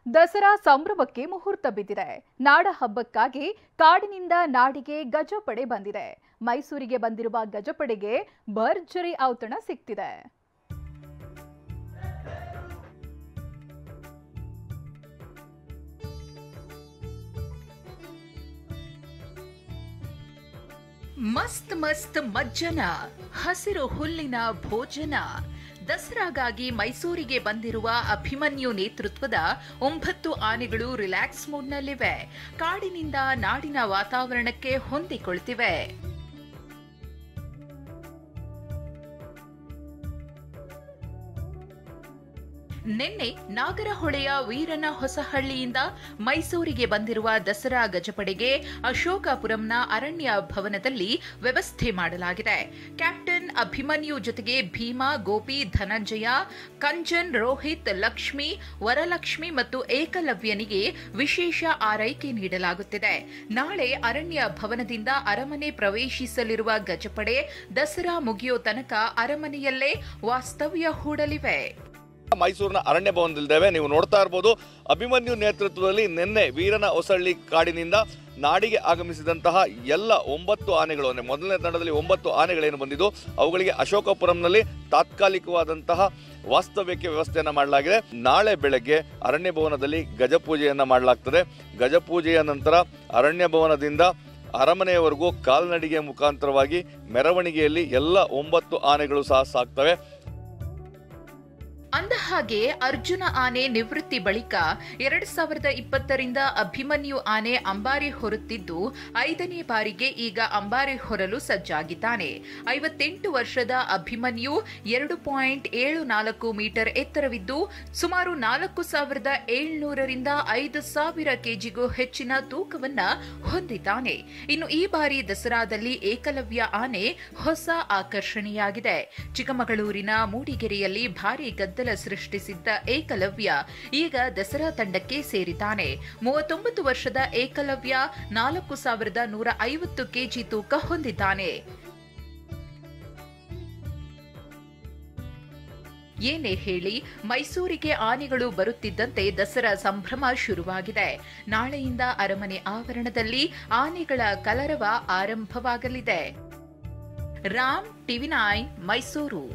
ದಸರಾ ಸಂಭ್ರಮಕ್ಕೆ ಮುಹೂರ್ತ ಬಿದ್ದಿದೆ. ನಾಡ ಹಬ್ಬಕ್ಕಾಗಿ ಕಾಡಿನಿಂದ ನಾಡಿಗೆ ಗಜಪಡೆ ಬಂದಿದೆ. ಮೈಸೂರಿಗೆ ಬಂದಿರುವ ಗಜಪಡೆಗೆ ಭರ್ಜರಿ ಔತಣ ಸಿಗ್ತಿದೆ. ಮಸ್ತ್ ಮಸ್ತ್ ಮಜ್ಜನ, ಹಸಿರು ಹುಲ್ಲಿನ ಭೋಜನ. ದಸರಾಗಾಗಿ ಮೈಸೂರಿಗೆ ಬಂದಿರುವ ಅಭಿಮನ್ಯು ನೇತೃತ್ವದ 9 ಆನೆಗಳು ರಿಲ್ಯಾಕ್ಸ್ ಮೂಡ್ನಲ್ಲಿವೆ. ಕಾಡಿನಿಂದ ನಾಡಿನ ವಾತಾವರಣಕ್ಕೆ ಹೊಂದಿಕೊಳ್ತಿವೆ. ನಿನ್ನೆ ನಾಗರಹೊಳೆಯ ವೀರನ ಹೊಸಹಳ್ಳಿಯಿಂದ ಮೈಸೂರಿಗೆ ಬಂದಿರುವ ದಸರಾ ಗಜಪಡೆಗೆ ಅಶೋಕಪುರಂನ ಅರಣ್ಯ ಭವನದಲ್ಲಿ ವ್ಯವಸ್ಥೆ ಮಾಡಲಾಗಿದೆ. ಕ್ಯಾಪ್ಟನ್ ಅಭಿಮನ್ಯು ಜೊತೆಗೆ ಭೀಮಾ, ಗೋಪಿ, ಧನಂಜಯ, ಕಂಜನ್, ರೋಹಿತ್, ಲಕ್ಷ್ಮಿ, ವರಲಕ್ಷ್ಮಿ ಮತ್ತು ಏಕಲವ್ಯನಿಗೆ ವಿಶೇಷ ಆರೈಕೆ ನೀಡಲಾಗುತ್ತಿದೆ. ನಾಳೆ ಅರಣ್ಯ ಭವನದಿಂದ ಅರಮನೆ ಪ್ರವೇಶಿಸಲಿರುವ ಗಜಪಡೆ ದಸರಾ ಮುಗಿಯೋ ತನಕ ಅರಮನೆಯಲ್ಲೇ ವಾಸ್ತವ್ಯ ಹೂಡಲಿವೆ. ಮೈಸೂರಿನ ಅರಣ್ಯ ಭವನದಲ್ಲಿದ್ದೇವೆ. ನೀವು ನೋಡ್ತಾ ಇರಬಹುದು, ಅಭಿಮನ್ಯು ನೇತೃತ್ವದಲ್ಲಿ ನಿನ್ನೆ ವೀರನ ಹೊಸಳ್ಳಿ ಕಾಡಿನಿಂದ ನಾಡಿಗೆ ಆಗಮಿಸಿದಂತಹ ಎಲ್ಲ 9 ಆನೆಗಳು, ಮೊದಲನೇ ತಂಡದಲ್ಲಿ 9 ಆನೆಗಳೇನು ಬಂದಿದ್ದು ಅವುಗಳಿಗೆ ಅಶೋಕಪುರಂನಲ್ಲಿ ತಾತ್ಕಾಲಿಕವಾದಂತಹ ವಾಸ್ತವ್ಯಕ್ಕೆ ವ್ಯವಸ್ಥೆಯನ್ನು ಮಾಡಲಾಗಿದೆ. ನಾಳೆ ಬೆಳಗ್ಗೆ ಅರಣ್ಯ ಭವನದಲ್ಲಿ ಗಜಪೂಜೆಯನ್ನು ಮಾಡಲಾಗ್ತದೆ. ಗಜಪೂಜೆಯ ನಂತರ ಅರಣ್ಯ ಭವನದಿಂದ ಅರಮನೆಯವರೆಗೂ ಕಾಲ್ನಡಿಗೆ ಮುಖಾಂತರವಾಗಿ ಮೆರವಣಿಗೆಯಲ್ಲಿ ಎಲ್ಲ 9 ಆನೆಗಳು ಸಹ ಸಾಗ್ತವೆ. ಅಂದಹಾಗೆ ಅರ್ಜುನ ಆನೆ ನಿವೃತ್ತಿ ಬಳಿಕ 2020ರಿಂದ ಅಭಿಮನ್ಯು ಆನೆ ಅಂಬಾರಿ ಹೊರುತ್ತಿದ್ದು 5ನೇ ಬಾರಿಗೆ ಈಗ ಅಂಬಾರಿ ಹೊರಲು ಸಜ್ಜಾಗಿದ್ದಾನೆ. 58 ವರ್ಷದ ಅಭಿಮನ್ಯು 2.74 ಮೀಟರ್ ಎತ್ತರವಿದ್ದು ಸುಮಾರು 4700ರಿಂದ 5000 ಕೆಜಿಗೂ ಹೆಚ್ಚಿನ ತೂಕವನ್ನ ಹೊಂದಿದ್ದಾನೆ. ಇನ್ನು ಈ ಬಾರಿ ದಸರಾದಲ್ಲಿ ಏಕಲವ್ಯ ಆನೆ ಹೊಸ ಆಕರ್ಷಣೆಯಾಗಿದೆ. ಚಿಕ್ಕಮಗಳೂರಿನ ಮೂಡಿಗೆರೆಯಲ್ಲಿ ಭಾರೀ ಗದ್ದಲ ಸೃಷ್ಟಿಸಿದ್ದ ಏಕಲವ್ಯ ಈಗ ದಸರಾ ತಂಡಕ್ಕೆ ಸೇರಿದ್ದಾನೆ. 39 ವರ್ಷದ ಏಕಲವ್ಯ 4150 ಕೆಜಿ ತೂಕ ಹೊಂದಿದ್ದಾನೆ. ಏನೇ ಹೇಳಿ, ಮೈಸೂರಿಗೆ ಆನೆಗಳು ಬರುತ್ತಿದ್ದಂತೆ ದಸರಾ ಸಂಭ್ರಮ ಶುರುವಾಗಿದೆ. ನಾಳೆಯಿಂದ ಅರಮನೆ ಆವರಣದಲ್ಲಿ ಆನೆಗಳ ಕಲರವ ಆರಂಭವಾಗಲಿದೆ. ರಾಮ್, ಟಿವಿ9 ಮೈಸೂರು.